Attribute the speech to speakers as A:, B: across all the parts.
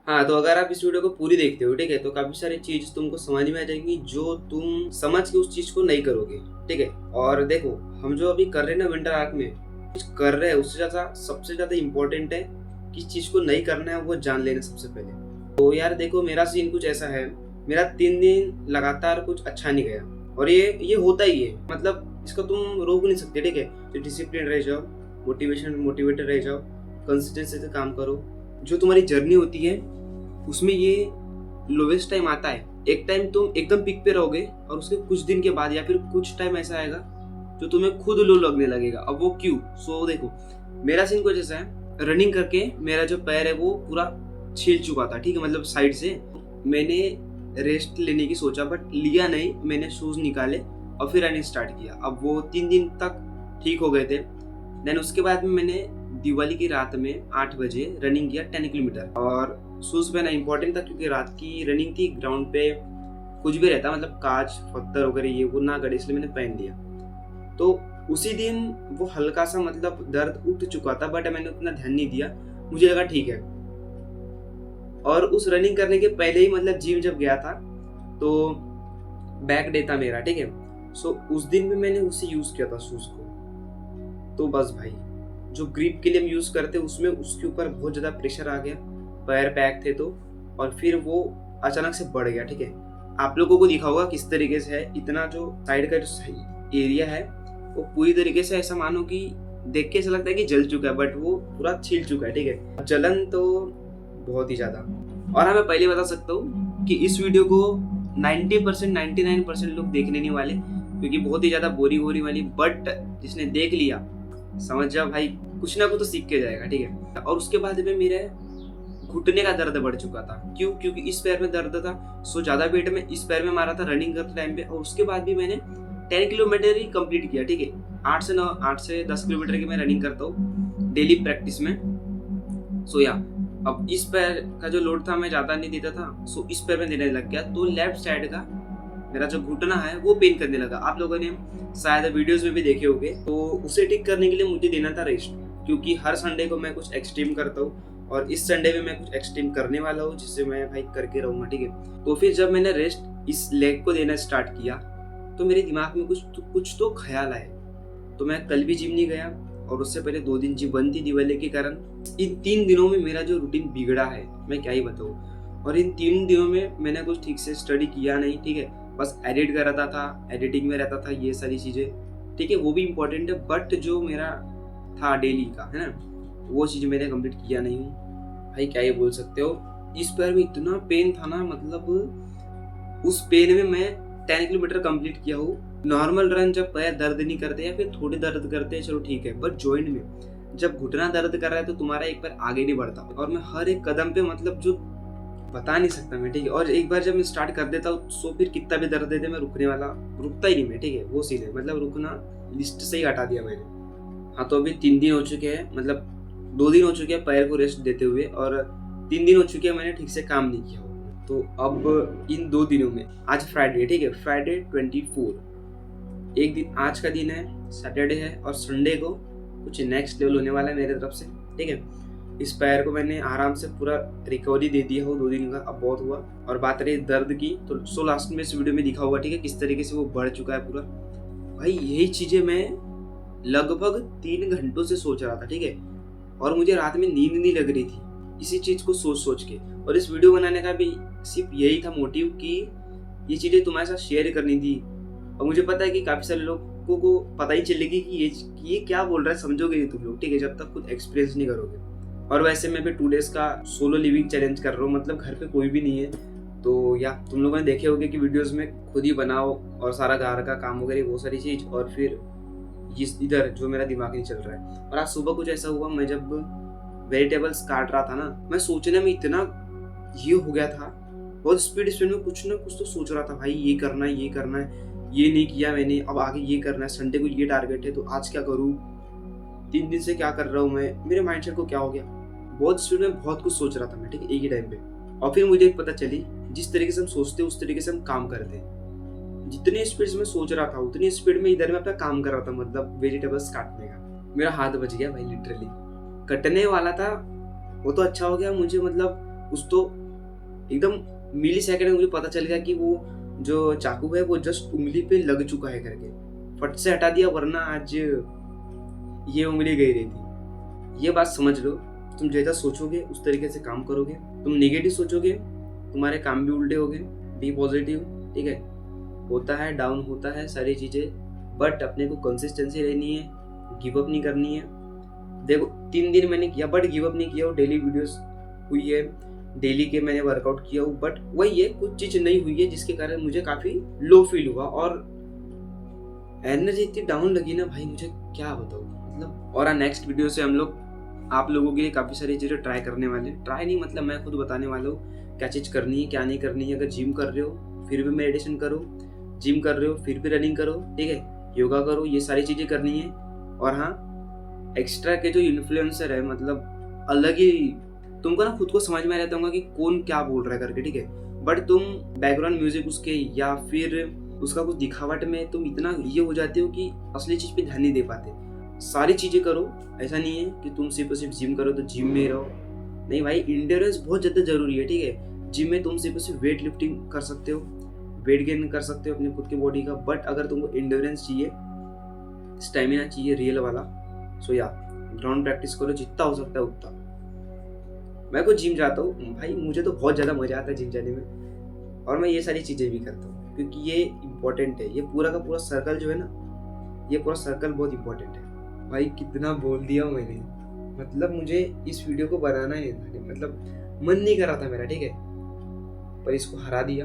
A: हाँ, तो अगर आप इस वीडियो को पूरी देखते हो, ठीक है, तो काफ़ी सारी चीज़ तुमको समझ में आ जाएगी जो तुम समझ के उस चीज़ को नहीं करोगे, ठीक है। और देखो, हम जो अभी कर रहे हैं ना विंटर आर्क में, कुछ कर रहे हैं उससे ज़्यादा सबसे ज़्यादा इम्पोर्टेंट है किस चीज़ को नहीं करना है वो जान लेना सबसे पहले। तो यार देखो, मेरा सीन कुछ ऐसा है, मेरा 3 दिन लगातार कुछ अच्छा नहीं गया और ये होता ही है, मतलब इसको तुम रोक नहीं सकते, ठीक है। तो डिसिप्लिन रह जाओ, मोटिवेटेड रह जाओ, कंसिस्टेंसी से काम करो। जो तुम्हारी जर्नी होती है उसमें ये लोवेस्ट टाइम आता है, एक टाइम तुम एकदम पीक पे रहोगे और उसके कुछ दिन के बाद या फिर कुछ टाइम ऐसा आएगा जो तुम्हें खुद लो लगने लगेगा। अब वो क्यों? सो देखो, मेरा सीन कुछ ऐसा है, रनिंग करके मेरा जो पैर है वो पूरा छील चुका था, ठीक है, मतलब साइड से। मैंने रेस्ट लेने की सोचा बट लिया नहीं, मैंने शूज निकाले और फिर रनिंग स्टार्ट किया। अब वो 3 दिन तक ठीक हो गए थे। देन उसके बाद में मैंने दिवाली की रात में 8 बजे रनिंग किया 10 किलोमीटर। और शूज पहना इंपॉर्टेंट था क्योंकि रात की रनिंग थी, ग्राउंड पे कुछ भी रहता, मतलब कांच पत्थर वगैरह ये वो ना गड़े, इसलिए मैंने पहन लिया। तो उसी दिन वो हल्का सा मतलब दर्द उठ चुका था बट मैंने उतना ध्यान नहीं दिया, मुझे लगा ठीक है। और उस रनिंग करने के पहले ही मतलब जिम जब गया था तो बैक डे था मेरा, ठीक है। सो उस दिन भी मैंने उसे यूज किया था शूज को। तो बस भाई, जो ग्रिप के लिए हम यूज करते उसमें उसके ऊपर बहुत ज्यादा प्रेशर आ गया, पैर पैक थे तो, और फिर वो अचानक से बढ़ गया, ठीक है। आप लोगों को दिखा होगा किस तरीके से है, इतना जो साइड का जो एरिया है वो पूरी तरीके से ऐसा मानो कि देख के ऐसा लगता है कि जल चुका है बट वो पूरा छिल चुका है, ठीक है। जलन तो बहुत ही ज्यादा। और हाँ, मैं पहले बता सकता हूँ कि इस वीडियो को 90% 99% लोग देखने नहीं वाले क्योंकि बहुत ही ज्यादा बोरिंग होने वाली, बट जिसने देख लिया समझ जाओ भाई, कुछ ना कुछ तो सीख के जाएगा, ठीक है। और उसके बाद में मेरे घुटने का दर्द बढ़ चुका था। क्यों? क्योंकि इस पैर में दर्द था, सो ज्यादा वेट में इस पैर में मारा था रनिंग करते टाइम पे। और उसके बाद भी मैंने 10 किलोमीटर ही कंप्लीट किया, ठीक है। 8 से 10 किलोमीटर की मैं रनिंग करता हूँ डेली प्रैक्टिस में। सो या अब इस पैर का जो लोड था मैं ज्यादा नहीं देता था, सो इस पैर में देने लग गया, तो लेफ्ट साइड का मेरा जो घुटना है वो पेन करने लगा। आप लोगों ने शायद वीडियोस में भी देखे होंगे। तो उसे ठीक करने के लिए मुझे देना था रेस्ट, क्योंकि हर संडे को मैं कुछ एक्सट्रीम करता हूँ और इस संडे में मैं कुछ एक्सट्रीम करने वाला हूँ जिससे मैं भाई करके रहूंगा, ठीक है। तो फिर जब मैंने रेस्ट इस लेग को देना स्टार्ट किया तो मेरे दिमाग में कुछ तो ख्याल आए। तो मैं कल भी जिम नहीं गया और उससे पहले 2 दिन जिम बंद थी दिवाली के कारण। इन 3 दिनों में मेरा जो रूटीन बिगड़ा है मैं क्या ही बताऊँ। और इन 3 दिनों में मैंने कुछ ठीक से स्टडी किया नहीं, ठीक है, बस एडिट कर रहा था, एडिटिंग में रहता था, ये सारी चीज़ें, ठीक है, वो भी इम्पोर्टेंट है, बट जो मेरा था डेली का है ना वो चीज़ मैंने कंप्लीट किया नहीं हूँ। भाई क्या ही बोल सकते हो, इस पैर में इतना पेन था ना, मतलब उस पेन में मैं 10 किलोमीटर कंप्लीट किया हूँ। नॉर्मल रन जब पैर दर्द नहीं करते या फिर थोड़े दर्द करते हैं चलो ठीक है, बट जॉइंट में जब घुटना दर्द कर रहा है तो तुम्हारा एक पैर आगे नहीं बढ़ता। और मैं हर एक कदम पे मतलब जो बता नहीं सकता मैं, ठीक है। और एक बार जब मैं स्टार्ट कर देता हूँ सो फिर कितना भी दर्द देते मैं रुकने वाला, रुकता ही नहीं मैं, ठीक है, वो सीन है, मतलब रुकना लिस्ट से ही हटा दिया मैंने। हाँ, तो अभी 3 दिन हो चुके हैं, मतलब 2 दिन हो चुके हैं पैर को रेस्ट देते हुए और 3 दिन हो चुके हैं मैंने ठीक से काम नहीं किया। तो अब इन 2 दिनों में, आज फ्राइडे, ठीक है, फ्राइडे 24, एक दिन आज का दिन है, सैटरडे है, और संडे को कुछ नेक्स्ट लेवल होने वाला है मेरे तरफ से, ठीक है। इस पैर को मैंने आराम से पूरा रिकवरी दे दिया हो 2 दिन का, अब बहुत हुआ। और बात रही दर्द की तो सो लास्ट में इस वीडियो में दिखा होगा, ठीक है, किस तरीके से वो बढ़ चुका है पूरा। भाई यही चीजें मैं लगभग 3 घंटों से सोच रहा था, ठीक है, और मुझे रात में नींद नहीं लग रही थी इसी चीज को सोच के। और इस वीडियो बनाने का भी सिर्फ यही था मोटिव कि ये चीजें तुम्हारे साथ शेयर करनी थी। और मुझे पता है कि काफी सारे लोगों को पता ही चलेगी कि ये क्या बोल रहा है, समझोगे नहीं तुम लोग, ठीक है, जब तक खुद एक्सपीरियंस नहीं करोगे। और वैसे मैं भी 2 डेज का सोलो लिविंग चैलेंज कर रहा हूँ, मतलब घर पे कोई भी नहीं है। तो या तुम लोगों ने देखे होंगे कि वीडियोस में खुद ही बनाओ और सारा घर का काम वगैरह वो सारी चीज, और फिर इधर जो मेरा दिमाग नहीं चल रहा है। और आज सुबह कुछ ऐसा हुआ, मैं जब वेजिटेबल्स काट रहा था ना, मैं सोचने में इतना ये हो गया था, बहुत स्पीड में कुछ ना कुछ तो सोच रहा था, भाई ये करना है, ये करना है, ये नहीं किया मैंने, अब आगे ये करना है, संडे को ये टारगेट है तो आज क्या करूँ, 3 दिन से क्या कर रहा हूँ मैं, मेरे माइंडसेट को क्या हो गया। बहुत स्पीड में बहुत कुछ सोच रहा था मैं, ठीक है, एक ही टाइम पे। और फिर मुझे पता चली जिस तरीके से हम सोचते हैं उस तरीके से हम काम करते हैं। जितनी स्पीड में सोच रहा था उतनी स्पीड में इधर में अपना काम कर रहा था, मतलब वेजिटेबल्स काटने का। मेरा हाथ बच गया भाई, लिटरली कटने वाला था वो तो अच्छा हो गया, मुझे मतलब उस तो एकदम मिली सेकंड में मुझे पता चल गया कि वो जो चाकू है वो जस्ट उंगली पे लग चुका है करके फट से हटा दिया, वरना आज ये उंगली गई रहती। ये बात समझ लो, तुम जैसा सोचोगे उस तरीके से काम करोगे। तुम नेगेटिव सोचोगे तुम्हारे काम भी उल्टे होंगे। बी पॉजिटिव, ठीक है। होता है, डाउन होता है सारी चीजें, बट अपने को कंसिस्टेंसी रहनी है, गिव अप नहीं करनी है। देखो 3 दिन मैंने किया बट गिव अप नहीं किया, डेली वीडियोस हुई है, डेली के मैंने वर्कआउट किया हूँ, बट वही है कुछ चीज नहीं हुई है जिसके कारण मुझे काफी लो फील हुआ और एनर्जी इतनी डाउन लगी ना भाई, मुझे क्या बताऊँ मतलब। और नेक्स्ट वीडियो से हम लोग आप लोगों के लिए काफी सारी चीजें ट्राई करने वाले, ट्राई नहीं मतलब मैं खुद बताने वाला हूँ क्या चीज करनी है क्या नहीं करनी है। अगर जिम कर रहे हो फिर भी मेडिटेशन करो, जिम कर रहे हो फिर भी रनिंग करो, ठीक है, योगा करो, ये सारी चीजें करनी है। और हाँ, एक्स्ट्रा के जो इन्फ्लुएंसर है मतलब अलग ही, तुमको ना खुद को समझ में रहता होगा कि कौन क्या बोल रहा है करके, ठीक है, बट तुम बैकग्राउंड म्यूजिक उसके या फिर उसका कुछ दिखावट में तुम इतना ये हो जाते हो कि असली चीज पे ध्यान नहीं दे पाते। सारी चीजें करो, ऐसा नहीं है कि तुम सिर्फ जिम करो तो जिम में रहो, नहीं भाई, इंड्योरेंस बहुत ज्यादा जरूरी है, ठीक है। जिम में तुम सिर्फ वेट लिफ्टिंग कर सकते हो, वेट गेन कर सकते हो अपने खुद की बॉडी का, बट अगर तुमको इंड्योरेंस चाहिए, स्टेमिना चाहिए रियल वाला, सो या ग्राउंड प्रैक्टिस करो जितना हो सकता है उतना। मैं को जिम जाता हूँ भाई, मुझे तो बहुत ज़्यादा मजा आता है जिम जाने में, और मैं ये सारी चीज़ें भी करता हूँ क्योंकि ये इम्पोर्टेंट है। ये पूरा का पूरा सर्कल जो है ना, ये पूरा सर्कल बहुत इम्पोर्टेंट है। भाई कितना बोल दिया मैंने, मतलब मुझे इस वीडियो को बनाना है, मतलब मन नहीं कर रहा था मेरा, ठीक है, पर इसको हरा दिया,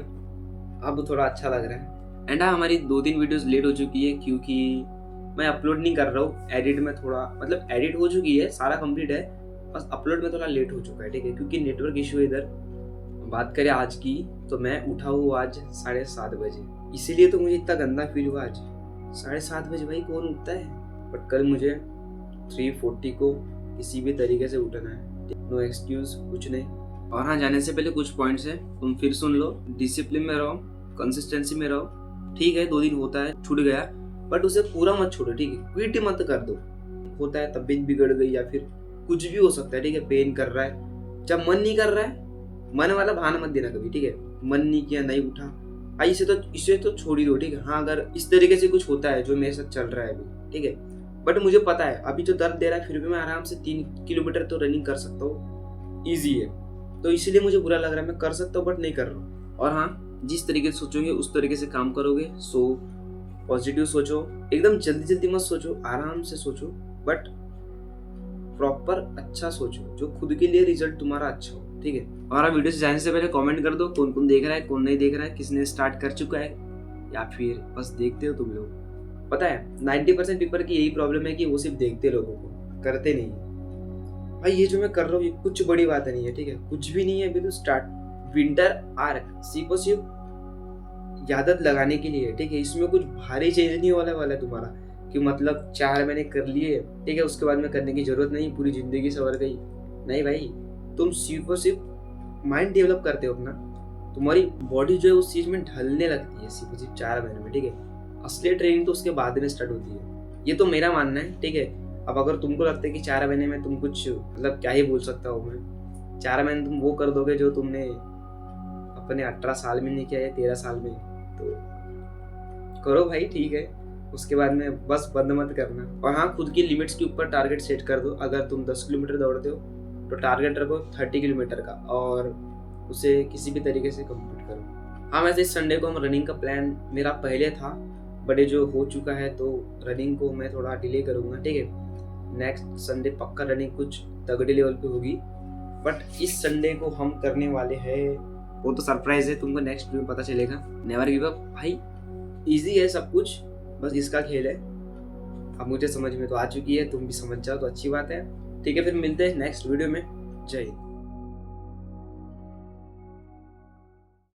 A: अब थोड़ा अच्छा लग रहा है। एंड हाँ, हमारी 2-3 वीडियोस लेट हो चुकी है क्योंकि मैं अपलोड नहीं कर रहा हूँ, एडिट में थोड़ा मतलब एडिट हो चुकी है, सारा कंप्लीट है, बस अपलोड में थोड़ा लेट हो चुका है, ठीक है, क्योंकि नेटवर्क इशू है इधर। बात करें आज की तो मैं उठा हूँ आज 7:30 बजे, इसीलिए तो मुझे इतना गंदा फील हुआ आज। 7:30 बजे भाई कौन उठता है, बट कल मुझे 3:40 को किसी भी तरीके से उठना है, नो एक्सक्यूज, कुछ नहीं। और हाँ, जाने से पहले कुछ पॉइंट्स है, तुम फिर सुन लो। डिसिप्लिन में रहो, कंसिस्टेंसी में रहो, ठीक है, 2 दिन होता है छूट गया, बट उसे पूरा मत छोड़ो, ठीक है, क्विट मत कर दो। होता है तबीयत बिगड़ गई या फिर कुछ भी हो सकता है, ठीक है, पेन कर रहा है, जब मन नहीं कर रहा है, मन वाला बहाना मत देना कभी, ठीक है, मन नहीं किया, नहीं उठा, भाई इसे तो छोड़ ही दो, ठीक है। हाँ, अगर इस तरीके से कुछ होता है जो मेरे साथ चल रहा है अभी, ठीक है, बट मुझे पता है अभी जो दर्द दे रहा है फिर भी मैं आराम से 3 किलोमीटर तो रनिंग कर सकता हूँ, ईजी है, तो इसीलिए मुझे बुरा लग रहा है, मैं कर सकता हूँ बट नहीं कर रहा हूँ। और हाँ, जिस तरीके से सोचोगे उस तरीके से काम करोगे, सो पॉजिटिव सोचो, एकदम जल्दी जल्दी मत सोचो, आराम से सोचो, बट प्रॉपर अच्छा सोचो जो खुद के लिए रिजल्ट तुम्हारा अच्छा हो, ठीक है। और वीडियो से जाने से पहले कमेंट कर दो कौन कौन देख रहा है, कौन नहीं देख रहा है, किसने स्टार्ट कर चुका है या फिर बस देखते हो तुम लोग। पता है 90% पीपल की यही प्रॉब्लम है कि वो सिर्फ देखते लोगों को, करते नहीं। भाई ये जो मैं कर रहा हूँ ये कुछ बड़ी बात नहीं है, ठीक है, कुछ भी नहीं है, अभी तो स्टार्ट विंटर आर्क सिर्फ आदत लगाने के लिए, ठीक है, इसमें कुछ भारी चेंज नहीं वाला तुम्हारा कि मतलब 4 महीने कर लिए, ठीक है, उसके बाद में करने की जरूरत नहीं, पूरी जिंदगी सवर गई, नहीं भाई, तुम सिर्फ माइंड डेवलप करते हो अपना, तुम्हारी बॉडी जो है उस चीज में ढलने लगती है सिर्फ 4 महीने में, ठीक है। असली ट्रेनिंग तो उसके बाद में स्टार्ट होती है, ये तो मेरा मानना है, ठीक है। अब अगर तुमको लगता है कि 4 महीने में तुम कुछ मतलब क्या ही बोल सकता हूँ मैं, 4 महीने तुम वो कर दोगे जो तुमने अपने 18 साल में नहीं किया या 13 साल में, तो करो भाई, ठीक है, उसके बाद में बस बंद मत करना। और हाँ, खुद की लिमिट्स के ऊपर टारगेट सेट कर दो। अगर तुम 10 किलोमीटर दौड़ते हो तो टारगेट रखो 30 किलोमीटर का और उसे किसी भी तरीके से कंप्लीट करो। हाँ, वैसे इस संडे को हम रनिंग का प्लान मेरा पहले था, बट ये जो हो चुका है तो रनिंग को मैं थोड़ा डिले करूँगा, ठीक है। नेक्स्ट संडे पक्का रनिंग कुछ तगड़े लेवल पे होगी, बट इस संडे को हम करने वाले हैं, वो तो सरप्राइज है, तुमको नेक्स्ट वीडियो में पता चलेगा। नेवर गिव अप भाई, इजी है सब कुछ, बस इसका खेल है। अब मुझे समझ में तो आ चुकी है, तुम भी समझ जाओ तो अच्छी बात है, ठीक है। फिर मिलते हैं नेक्स्ट वीडियो में, जय हिंद।